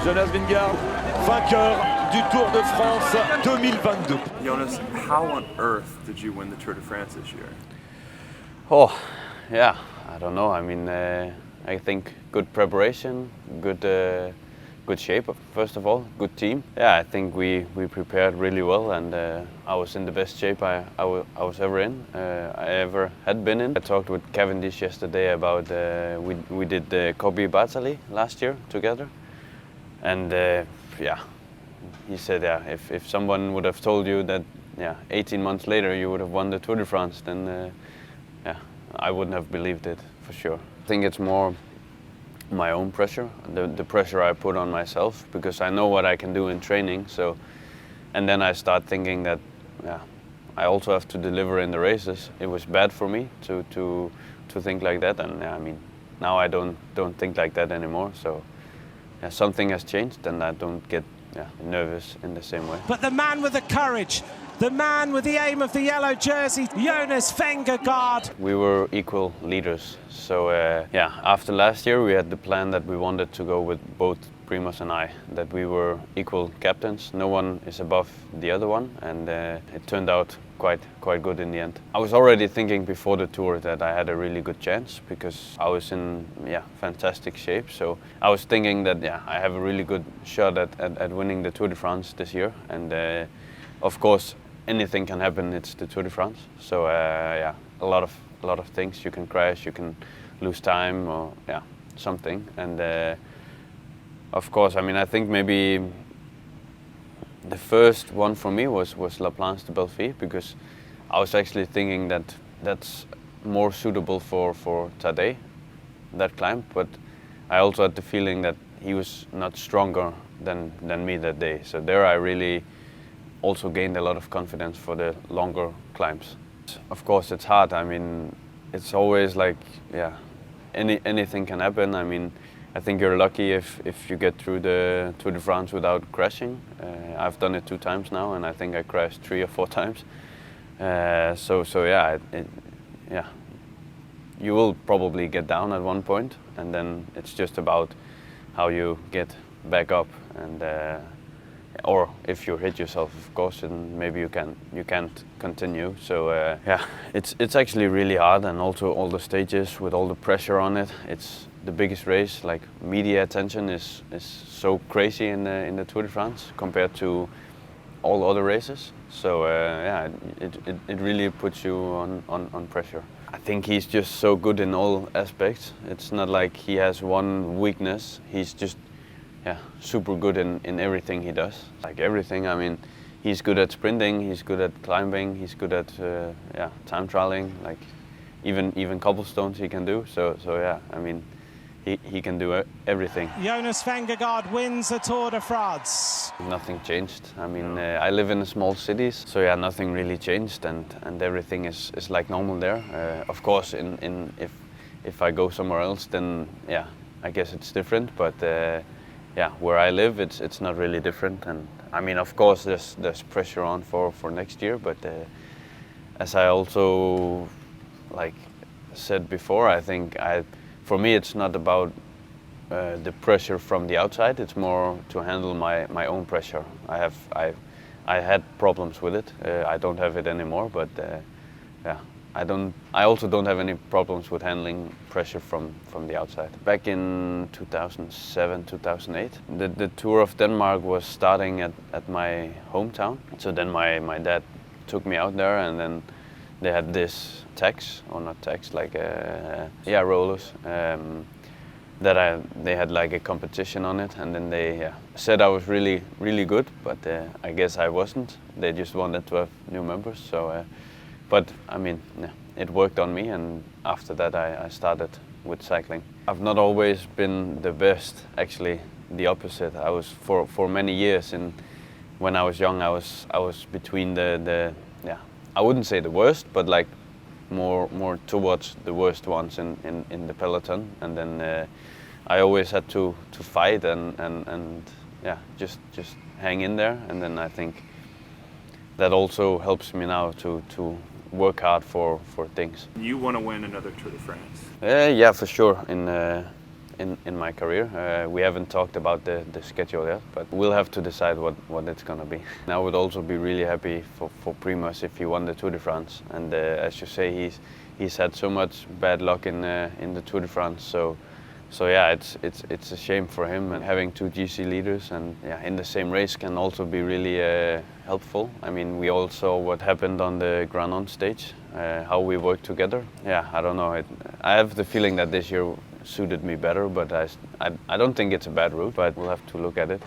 Jonas Vingegaard, vainqueur du Tour de France 2022. Jonas, how on earth did you win the Tour de France this year? Oh, yeah, I don't know. I mean, I think good preparation, good shape, first of all, good team. Yeah, I think we prepared really well, and I was in the best shape I was ever in, I ever had been in. I talked with Cavendish yesterday about, we did the Coppi Bartali last year together, and yeah, he said, yeah, if someone would have told you that, yeah, 18 months later you would have won the Tour de France, then yeah, I wouldn't have believed it for sure. I think it's more my own pressure, the pressure I put on myself, because I know what I can do in training. So, and then I start thinking that, yeah, I also have to deliver in the races. It was bad for me to think like that, and I mean, now I don't think like that anymore. So, yeah, something has changed, and I don't get nervous in the same way. But the man with the courage, the man with the aim of the yellow jersey, Jonas Vingegaard. We were equal leaders. So yeah, after last year we had the plan that we wanted to go with both Primož and I, that we were equal captains. No one is above the other one, and it turned out quite good in the end. I was already thinking before the Tour that I had a really good chance, because I was in fantastic shape. So I was thinking that I have a really good shot at winning the Tour de France this year, and of course anything can happen. It's the Tour de France. So yeah, a lot of things. You can crash, you can lose time, or something. And of course, I mean, I think maybe the first one for me was La Planche de Belleville, because I was actually thinking that that's more suitable for Tadej, that climb. But I also had the feeling that he was not stronger than me that day. So there I really also gained a lot of confidence for the longer climbs. Of course, it's hard. I mean, it's always like, anything can happen. I mean, I think you're lucky if you get through the Tour de France without crashing. I've done it 2 times now, and I think I crashed 3 or 4 times. So yeah, you will probably get down at one point, and then it's just about how you get back up, and or if you hit yourself, of course, and maybe you can't continue. So yeah, it's actually really hard, and also all the stages with all the pressure on it. It's the biggest race. Like, media attention is so crazy in the Tour de France compared to all other races. So yeah, it really puts you on pressure. I think he's just so good in all aspects. It's not like he has one weakness. He's just super good in everything he does. Like everything. I mean, he's good at sprinting. He's good at climbing. He's good at time trialing. Like even cobblestones he can do. So yeah, I mean, he can do everything. Jonas Vingegaard wins the Tour de France. Nothing changed. I mean, I live in a small city, so yeah, nothing really changed, and everything is like normal there. Of course, if I go somewhere else, then yeah, I guess it's different. But yeah, where I live, it's not really different. And I mean, of course, there's pressure on for next year. But as I also said before, I think for me, it's not about the pressure from the outside. It's more to handle my own pressure. I had problems with it. I don't have it anymore. But yeah, I also don't have any problems with handling pressure from the outside. Back in 2007, 2008, the Tour of Denmark was starting at my hometown. So then my dad took me out there, and then they had this rollers. They had like a competition on it, and then they said I was really, really good, but I guess I wasn't. They just wanted to have new members. So, but I mean, it worked on me, and after that I started with cycling. I've not always been the best, actually the opposite. I was for many years, and when I was young, I was between I wouldn't say the worst, but like more towards the worst ones in the peloton, and then I always had to fight and just hang in there, and then I think that also helps me now to work hard for things. You want to win another Tour de France? Yeah, for sure. in my career. We haven't talked about the schedule yet, but we'll have to decide what it's gonna be. I would also be really happy for Primož if he won the Tour de France. And as you say, he's had so much bad luck in the Tour de France. So yeah, it's a shame for him, and having two GC leaders and in the same race can also be really helpful. I mean, we all saw what happened on the Granon stage, how we worked together. Yeah, I don't know. I have the feeling that this year suited me better, but I don't think it's a bad route, but we'll have to look at it.